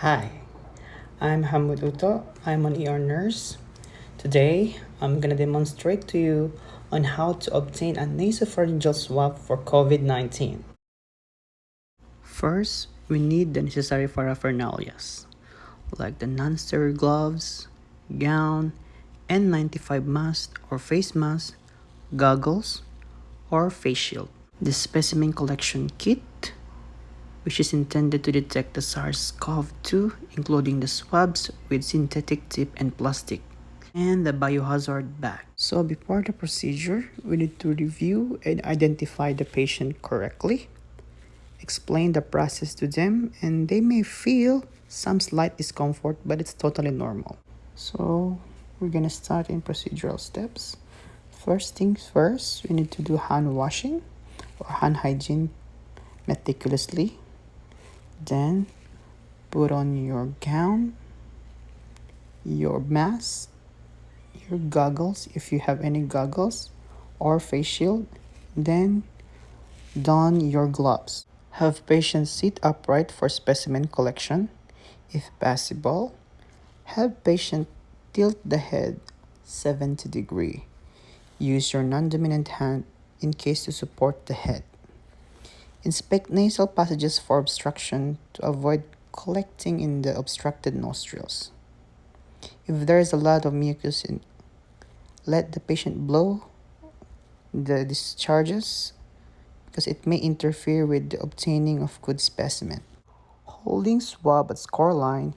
Hi, I'm Hamud Uto. I'm an ER nurse. Today, I'm gonna demonstrate to you on how to obtain a nasopharyngeal swab for COVID-19. First, we need the necessary paraphernalias, like the non-sterile gloves, gown, N95 mask or face mask, goggles, or face shield. The specimen collection kit, which is intended to detect the SARS-CoV-2, including the swabs with synthetic tip and plastic, and the biohazard bag. So before the procedure, we need to review and identify the patient correctly, explain the process to them, and they may feel some slight discomfort, but it's totally normal. So we're gonna start in procedural steps. First things first, we need to do hand washing or hand hygiene meticulously. Then put on your gown, your mask, your goggles if you have any goggles, or face shield. Then don your gloves. Have patients sit upright for specimen collection. If possible, have patient tilt the head 70 degrees. Use your non-dominant hand in case to support the head. Inspect nasal passages for obstruction to avoid collecting in the obstructed nostrils. If there is a lot of mucus let the patient blow the discharges because it may interfere with the obtaining of good specimen. Holding swab at score line,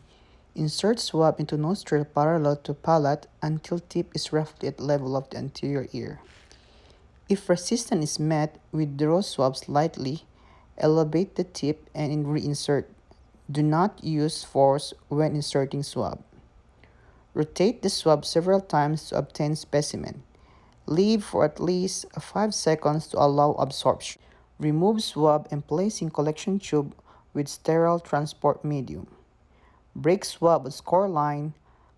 insert swab into nostril parallel to palate until tip is roughly at level of the anterior ear. If resistance is met, withdraw swab slightly, elevate the tip and reinsert. Do not use force when inserting swab. Rotate the swab several times to obtain specimen. Leave for at least 5 seconds to allow absorption. Remove swab and place in collection tube with sterile transport medium. Break swab at score line,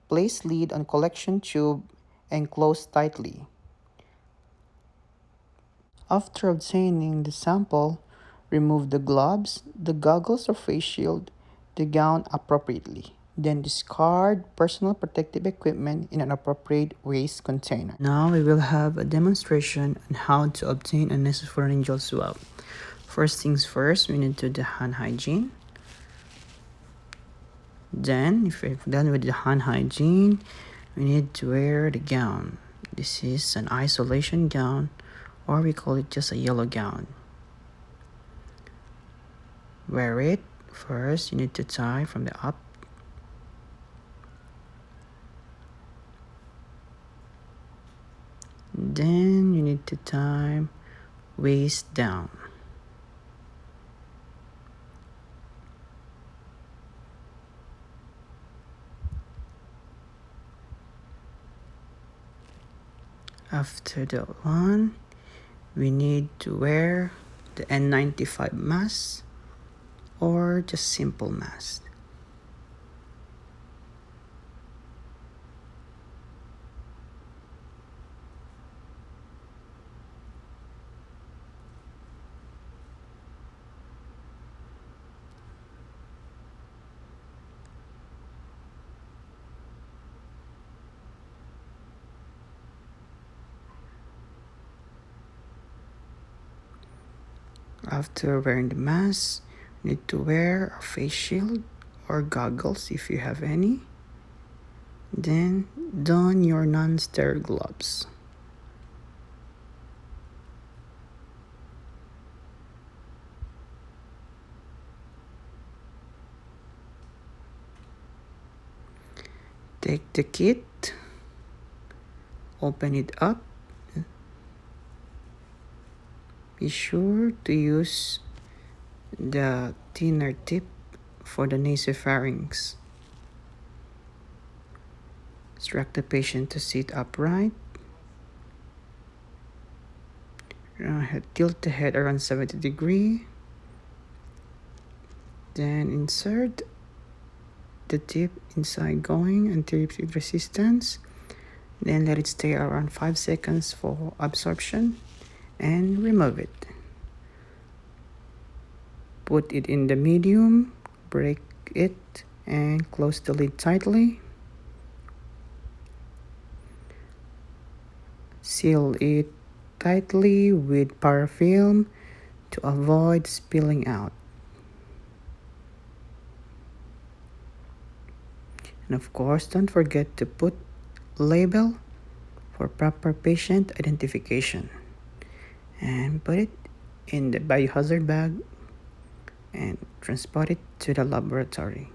place lid on collection tube, and close tightly. After obtaining the sample, remove the gloves, the goggles or face shield, the gown appropriately. Then discard personal protective equipment in an appropriate waste container. Now we will have a demonstration on how to obtain a nasopharyngeal swab. First things first, we need to do the hand hygiene. Then, if we're done with the hand hygiene, we need to wear the gown. This is an isolation gown, or we call it just a yellow gown. Wear it. First, you need to tie from the up. Then you need to tie waist down. After that one, we need to wear the N95 mask or just simple mask. After wearing the mask, you need to wear a face shield or goggles if you have any. Then don your non-sterile gloves. Take the kit, open it up. Be sure to use the thinner tip for the nasopharynx. Instruct the patient to sit upright. Tilt the head around 70 degrees. Then insert the tip inside going until it with resistance. Then let it stay around 5 seconds for absorption and remove it. Put it in the medium, break it and close the lid tightly. Seal it tightly with parafilm to avoid spilling out. And of course, don't forget to put label for proper patient identification. And put it in the biohazard bag and transport it to the laboratory.